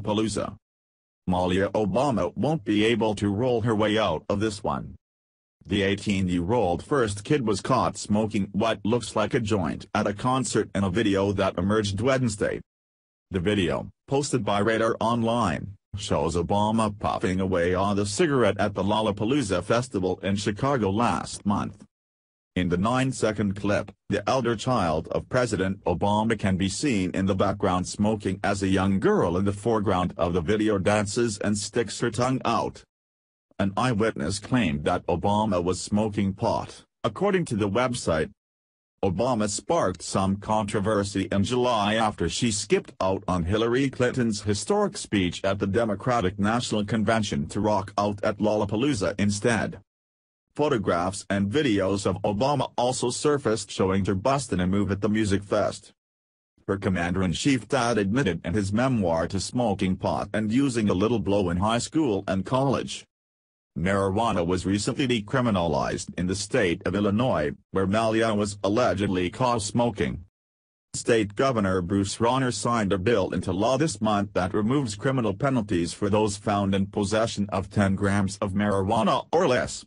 Lollapalooza. Malia Obama won't be able to roll her way out of this one. The 18-year-old first kid was caught smoking what looks like a joint at a concert in a video that emerged Wednesday. The video, posted by Radar Online, shows Obama puffing away on the cigarette at the Lollapalooza festival in Chicago last month. In the 9-second clip, the elder child of President Obama can be seen in the background smoking as a young girl in the foreground of the video dances and sticks her tongue out. An eyewitness claimed that Obama was smoking pot, according to the website. Obama sparked some controversy in July after she skipped out on Hillary Clinton's historic speech at the Democratic National Convention to rock out at Lollapalooza instead. Photographs and videos of Obama also surfaced showing her busting a move at the music fest. Her commander-in-chief dad admitted in his memoir to smoking pot and using a little blow in high school and college. Marijuana was recently decriminalized in the state of Illinois, where Malia was allegedly caught smoking. State Governor Bruce Rauner signed a bill into law this month that removes criminal penalties for those found in possession of 10 grams of marijuana or less.